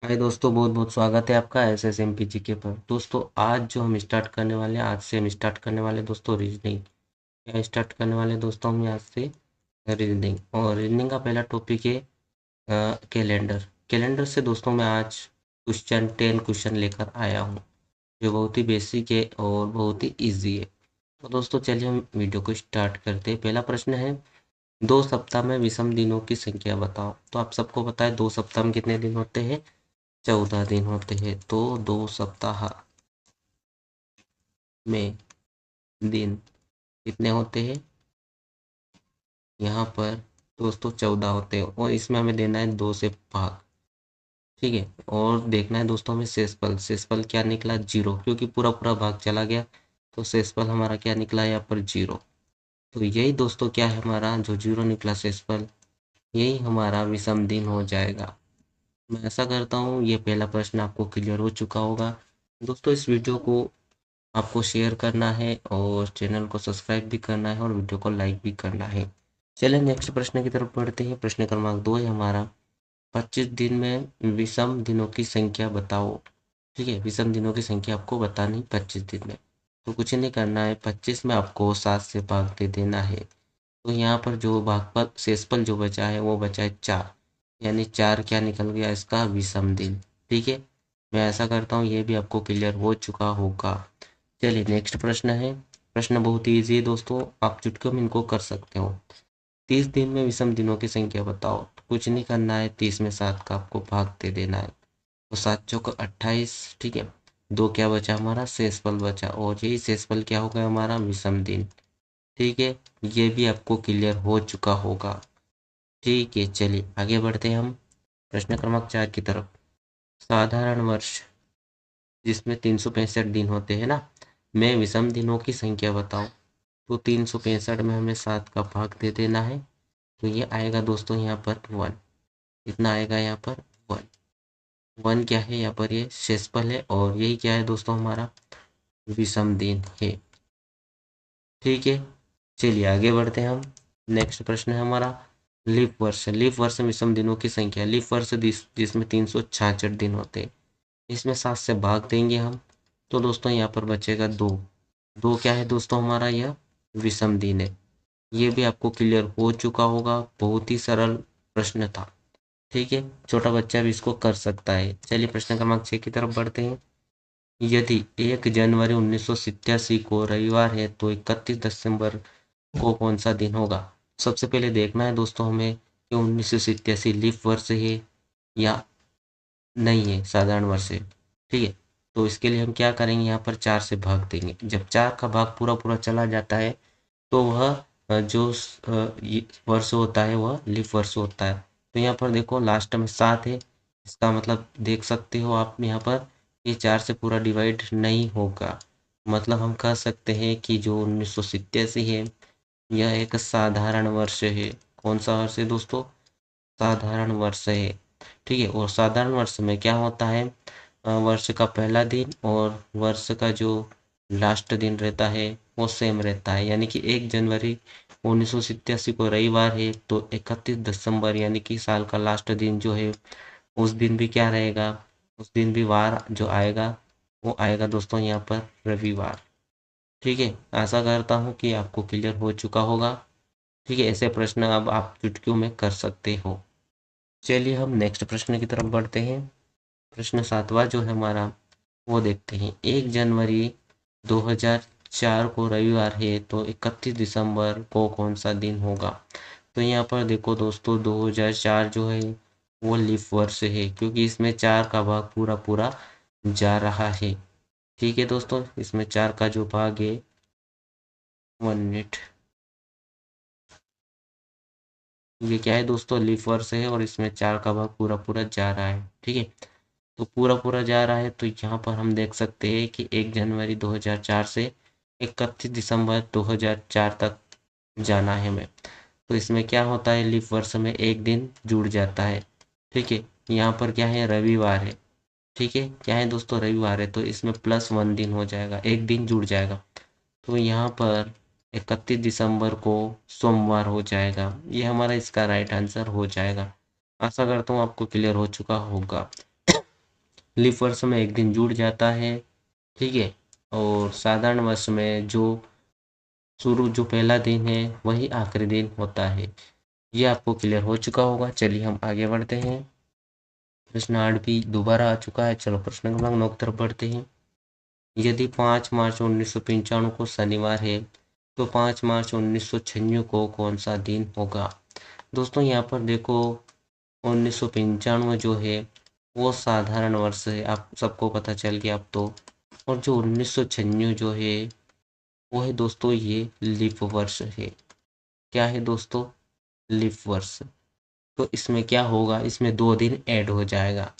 हाय दोस्तों, बहुत बहुत स्वागत है आपका SSMPGK पर। दोस्तों आज जो हम स्टार्ट करने वाले हैं, आज से हम स्टार्ट करने वाले दोस्तों रीजनिंग। क्या स्टार्ट करने वाले दोस्तों हम आज से रीजनिंग। और रीजनिंग का पहला टॉपिक है कैलेंडर। कैलेंडर से दोस्तों मैं आज क्वेश्चन 10 क्वेश्चन लेकर आया हूँ, जो बहुत ही बेसिक है और बहुत ही ईजी है। तो दोस्तों चलिए हम वीडियो को स्टार्ट करते हैं। पहला प्रश्न है, 2 सप्ताह में विषम दिनों की संख्या बताओ। तो आप सबको पता है 2 सप्ताह में कितने दिन होते हैं? 14 दिन होते हैं। तो 2 सप्ताह में दिन कितने होते हैं? यहाँ पर दोस्तों 14 होते हैं और इसमें हमें देना है 2 से भाग। ठीक है, और देखना है दोस्तों हमें शेषफल। शेषफल क्या निकला? 0, क्योंकि पूरा पूरा भाग चला गया। तो शेषफल हमारा क्या निकला? यहाँ पर 0। तो यही दोस्तों क्या है हमारा जो 0 निकला शेषफल, यही हमारा विषम दिन हो जाएगा। मैं ऐसा करता हूँ ये पहला प्रश्न आपको क्लियर हो चुका होगा। दोस्तों इस वीडियो को आपको शेयर करना है और चैनल को सब्सक्राइब भी करना है और वीडियो को लाइक भी करना है। चलिए नेक्स्ट प्रश्न की तरफ बढ़ते हैं। प्रश्न क्रमांक 2 है हमारा, 25 दिन में विषम दिनों की संख्या बताओ। ठीक है, विषम दिनों की संख्या आपको बतानी 25 दिन में। तो कुछ नहीं करना है, 25 में आपको 7 से भाग दे देना है। तो यहाँ पर जो भागफल शेषफल जो बचा है वो बचा है 4, यानी 4 क्या निकल गया इसका? विषम दिन। ठीक है, मैं ऐसा करता हूँ ये भी आपको क्लियर हो चुका होगा। चलिए नेक्स्ट प्रश्न है। प्रश्न बहुत ही ईजी है दोस्तों, आप चुटकियों में इनको कर सकते हो। 30 दिन में विषम दिनों की संख्या बताओ। तो कुछ नहीं करना है, 30 में 7 का आपको भाग दे देना है। तो 7 चौक 28। ठीक है, 2 क्या बचा हमारा? शेषफल बचा, और यही शेषफल क्या होगा हमारा? विषम दिन। ठीक है, ये भी आपको क्लियर हो चुका होगा। ठीक है, चलिए आगे बढ़ते हैं हम प्रश्न क्रमांक 4 की तरफ। साधारण वर्ष जिसमें 365 दिन होते हैं ना, में विषम दिनों की संख्या बताओ। तो 365 में हमें 7 का भाग दे देना है। तो ये आएगा दोस्तों यहाँ पर 1। कितना आएगा यहाँ पर? 1। 1 क्या है यहाँ पर? ये शेषफल है, और यही क्या है दोस्तों? हमारा विषम दिन है। ठीक है, चलिए आगे बढ़ते हैं हम। नेक्स्ट प्रश्न है हमारा, लीप वर्ष। लीप वर्ष में विषम दिनों की संख्या। लीप वर्ष जिसमें 366 दिन होते हैं, इसमें 7 से भाग देंगे हम। तो दोस्तों यहाँ पर बचेगा 2। 2 क्या है दोस्तों? हमारा यह विषम दिन है। ये भी आपको क्लियर हो चुका होगा, बहुत ही सरल प्रश्न था। ठीक है, छोटा बच्चा भी इसको कर सकता है। चलिए प्रश्न क्रमांक 6 की तरफ बढ़ते हैं। यदि 1 जनवरी 1987 को रविवार है तो 31 दिसंबर को कौन सा दिन होगा? सबसे पहले देखना है दोस्तों हमें कि 1987 लीप वर्ष है या नहीं है, साधारण वर्ष है। ठीक है, तो इसके लिए हम क्या करेंगे? यहाँ पर 4 से भाग देंगे। जब 4 का भाग पूरा पूरा चला जाता है तो वह जो ये वर्ष होता है वह लीप वर्ष होता है। तो यहाँ पर देखो लास्ट में 7 है, इसका मतलब देख सकते हो आप यहाँ पर, ये 4 से पूरा डिवाइड नहीं होगा। मतलब हम कह सकते हैं कि जो 1987 है यह एक साधारण वर्ष है। कौन सा वर्ष है दोस्तों? साधारण वर्ष है। ठीक है, और साधारण वर्ष में क्या होता है? वर्ष का पहला दिन और वर्ष का जो लास्ट दिन रहता है वो सेम रहता है। यानी कि 1 जनवरी 1987 को रविवार है तो 31 दिसंबर यानी कि साल का लास्ट दिन जो है उस दिन भी क्या रहेगा? उस दिन भी वार जो आएगा वो आएगा दोस्तों यहाँ पर रविवार। ठीक है, आशा करता हूँ कि आपको क्लियर हो चुका होगा। ठीक है, ऐसे प्रश्न अब आप चुटकियों में कर सकते हो। चलिए हम नेक्स्ट प्रश्न की तरफ बढ़ते हैं। प्रश्न 7वां जो है हमारा वो देखते हैं। 1 जनवरी 2004 को रविवार है तो 31 दिसंबर को कौन सा दिन होगा? तो यहाँ पर देखो दोस्तों 2004 जो है वो लीप वर्ष है, क्योंकि इसमें 4 का भाग पूरा पूरा जा रहा है। ठीक है दोस्तों, इसमें 4 का जो भाग है, 1 मिनट, ये क्या है दोस्तों? लीप वर्ष है और इसमें 4 का भाग पूरा पूरा जा रहा है। ठीक है, तो पूरा पूरा जा रहा है तो यहाँ पर हम देख सकते हैं कि 1 जनवरी 2004 से 31 दिसंबर 2004 तक जाना है हमें। तो इसमें क्या होता है? लीप वर्ष में एक दिन जुड़ जाता है। ठीक है, यहाँ पर क्या है? रविवार है। ठीक है, क्या है दोस्तों? रविवार है, तो इसमें +1 दिन हो जाएगा, एक दिन जुड़ जाएगा। तो यहाँ पर 31 दिसंबर को सोमवार हो जाएगा। ये हमारा इसका राइट आंसर हो जाएगा। आशा करता हूँ आपको क्लियर हो चुका होगा। लीप वर्ष में एक दिन जुड़ जाता है, ठीक है। और साधारण वर्ष में जो पहला दिन है वही आखिरी दिन होता है। ये आपको क्लियर हो चुका होगा। चलिए हम आगे बढ़ते हैं। प्रश्न 8 भी दोबारा आ चुका है। चलो प्रश्न क्रमांक 9 की तरफ बढ़ते हैं। यदि 5 मार्च 1995 को शनिवार है तो 5 मार्च 1996 को कौन सा दिन होगा? दोस्तों यहाँ पर देखो, 1995 जो है वो साधारण वर्ष है, आप सबको पता चल गया अब तो। और जो 1996 जो है वो है दोस्तों ये लीप वर्ष है। क्या है दोस्तों? लीप वर्ष। तो इसमें क्या होगा, इसमें 2 दिन ऐड हो जाएगा।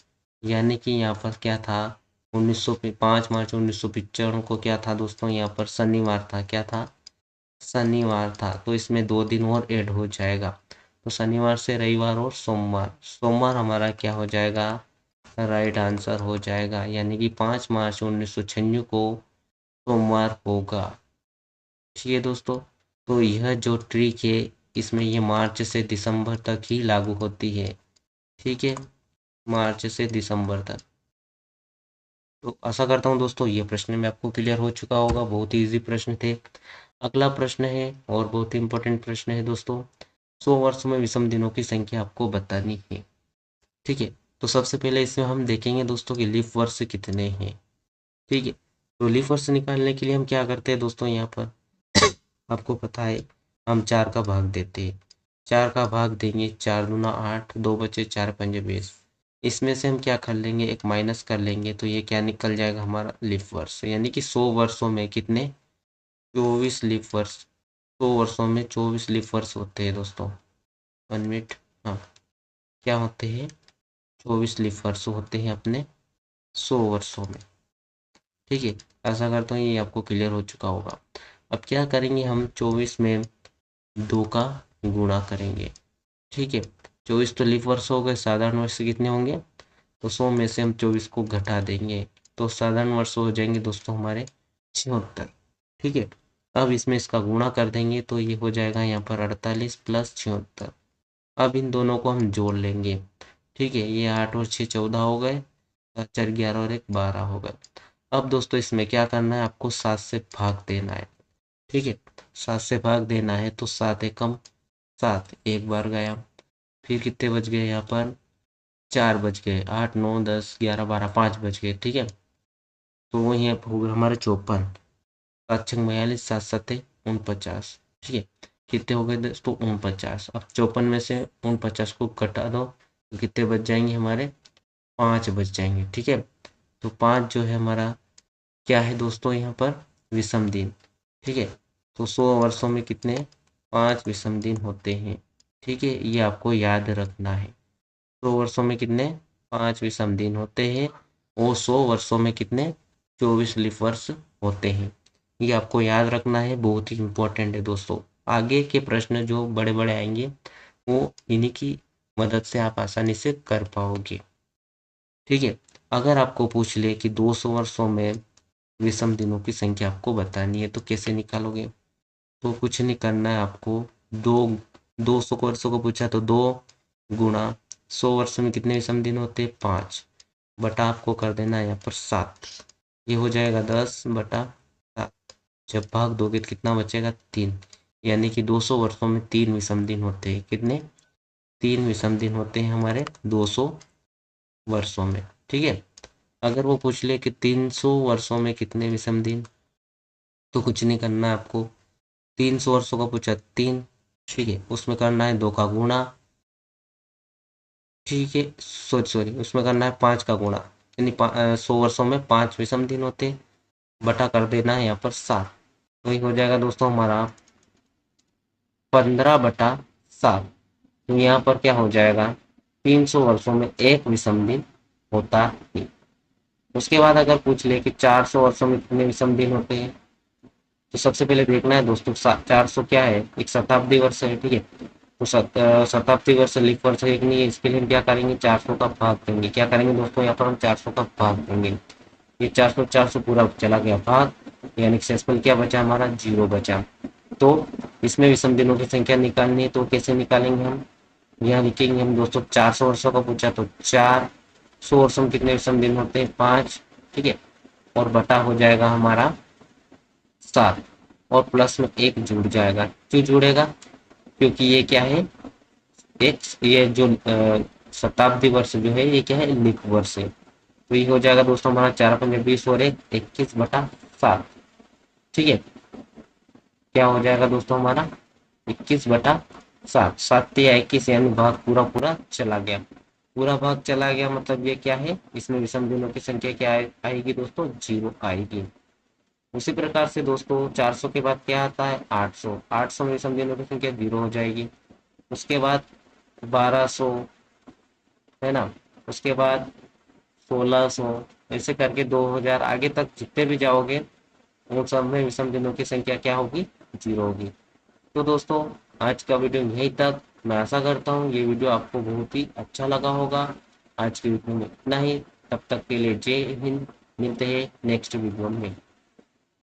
यानी कि यहाँ पर क्या था, 5 मार्च 1995 को क्या था दोस्तों, यहाँ पर शनिवार था। क्या था? शनिवार था। तो इसमें 2 दिन और ऐड हो जाएगा। तो शनिवार से रविवार और सोमवार, सोमवार हमारा क्या हो जाएगा? राइट आंसर हो जाएगा। यानी कि 5 मार्च 1996 को सोमवार होगा। ठीक है दोस्तों। तो यह जो ट्रिक है इसमें ये मार्च से दिसंबर तक ही लागू होती है। ठीक है, मार्च से दिसंबर तक। तो आशा करता हूँ दोस्तों ये प्रश्न में आपको क्लियर हो चुका होगा। बहुत ही इजी प्रश्न थे। अगला प्रश्न है और बहुत ही इंपॉर्टेंट प्रश्न है दोस्तों। 100 वर्षों में विषम दिनों की संख्या आपको बतानी है। ठीक है, तो सबसे पहले इसमें हम देखेंगे दोस्तों कि लीप वर्ष कितने हैं। ठीक है, तो लीप वर्ष निकालने के लिए हम क्या करते हैं दोस्तों, यहाँ पर आपको पता है हम 4 का भाग देते हैं। 4 का भाग देंगे, 4 दूना 8, 2 बचे, 4 पंजे 20। इसमें से हम क्या कर लेंगे, एक माइनस कर लेंगे, तो ये क्या निकल जाएगा हमारा लीप वर्ष। यानी कि 100 वर्षों में कितने? 24 लीप वर्ष। 100 वर्षों में 24 लीप वर्ष होते हैं दोस्तों। 1 मिनट, हाँ, क्या होते हैं? 24 लीप वर्ष होते हैं अपने 100 वर्षों में। ठीक है, ऐसा करता हूँ ये आपको क्लियर हो चुका होगा। अब क्या करेंगे हम, 24 में 2 का गुणा करेंगे। ठीक है, 24 तो लीप वर्ष हो गए। साधारण वर्ष कितने होंगे? तो 100 में से हम 24 को घटा देंगे तो साधारण वर्ष हो जाएंगे दोस्तों हमारे 76। ठीक है, अब इसमें इसका गुणा कर देंगे तो ये हो जाएगा यहाँ पर 48 प्लस 76। अब इन दोनों को हम जोड़ लेंगे। ठीक है, ये 8 और 6 14 हो गए, 4 11 और 1 12 हो गए। अब दोस्तों इसमें क्या करना है, आपको 7 से भाग देना है। ठीक है, 7 से भाग देना है तो 7 एकम 7, एक बार गया। फिर कितने बच गए यहाँ पर? 4 बच गए, 8 9 10 11 12 5 बच गए। ठीक है, तो वही होगा हमारे 54। 7 छंग 42, 7 सत्ते 49। ठीक है, कितने हो गए दोस्तों? 49। अब 54 में से 49 को घटा दो तो कितने बच जाएंगे हमारे? 5 बच जाएंगे। ठीक है, तो 5 जो है हमारा क्या है दोस्तों यहाँ पर? विषम दिन। ठीक है, तो 100 वर्षों में कितने? 5 विषम दिन होते हैं। ठीक है, ये आपको याद रखना है। 100 वर्षों में कितने? 5 विषम दिन होते हैं। और 100 वर्षों में कितने? 24 लीप वर्ष होते हैं। ये आपको याद रखना है, बहुत ही इंपॉर्टेंट है दोस्तों। आगे के प्रश्न जो बड़े बड़े आएंगे वो इन्हीं की मदद से आप आसानी से कर पाओगे। ठीक है, अगर आपको पूछ ले कि 200 वर्षों में विषम दिनों की संख्या आपको बतानी है तो कैसे निकालोगे? तो कुछ नहीं करना है आपको। दो 200 वर्षों को पूछा तो 2 गुणा 100 वर्षों में कितने विषम दिन होते हैं? 5 बटा आपको कर देना है यहाँ पर 7। ये हो जाएगा 10/7। जब भाग दोगे तो कितना बचेगा? 3। यानी कि 200 वर्षों में 3 विषम दिन होते हैं। कितने? 3 विषम दिन होते हैं हमारे 200 वर्षों में। ठीक है, अगर वो पूछ ले कि 300 वर्षों में कितने विषम दिन, तो कुछ नहीं करना है आपको। 300 वर्षों का पूछा 3, ठीक है, उसमें करना है 2 का गुणा। ठीक है, सॉरी उसमें करना है 5 का गुणा। यानी 100 वर्षों में 5 विषम दिन होते, बटा कर देना है यहाँ पर 7। तो ये हो जाएगा दोस्तों हमारा 15/7। तो यहाँ पर क्या हो जाएगा? 300 वर्षों में एक विषम दिन होता है। उसके बाद अगर पूछ ले कि 400 वर्षों में कितने विषम दिन होते हैं, तो सबसे पहले देखना है दोस्तों 400 क्या है? एक शताब्दी वर्ष है। ठीक है, तो शताब्दी वर्ष लीप वर्ष एक नहीं है। इसके लिए हम क्या करेंगे? 400 का भाग देंगे। क्या करेंगे दोस्तों, यहाँ पर हम 400 का भाग देंगे। ये 400 पूरा चला गया भाग, यानी शेषफल क्या बचा हमारा? 0 बचा। तो इसमें विषम दिनों की संख्या निकालनी है तो कैसे निकालेंगे हम? यहाँ लिखेंगे हम दोस्तों 400 वर्षों का पूछा तो 4 100 वर्षों में कितने विषम दिन होते हैं? 5। ठीक है, और बटा हो जाएगा हमारा 7, और प्लस में 1 जुड़ जाएगा। क्यों जुड़ेगा? क्योंकि ये क्या है, एक ये जो शताब्दी वर्ष जो है ये क्या है, लीप वर्ष है। तो ये हो जाएगा दोस्तों हमारा 4×5 = 20 और 21/7। ठीक है, क्या हो जाएगा दोस्तों हमारा 21/7। 7 या 21 यानी भाग पूरा पूरा चला गया। पूरा भाग चला गया मतलब ये क्या है, इसमें विषम दिनों की संख्या क्या आएगी दोस्तों? 0 आएगी। उसी प्रकार से दोस्तों 400 के बाद क्या आता है? 800। 800 में विषम दिनों की संख्या 0 हो जाएगी। उसके बाद 1200, है ना, उसके बाद 1600, ऐसे करके 2000 आगे तक जितने भी जाओगे उन सब में विषम दिनों की संख्या क्या होगी? 0 होगी। तो दोस्तों आज का वीडियो यहीं तक। मैं आशा करता हूँ ये वीडियो आपको बहुत ही अच्छा लगा होगा। आज की वीडियो में इतना ही। तब तक के लिए जय हिंद। मिलते हैं नेक्स्ट वीडियो में।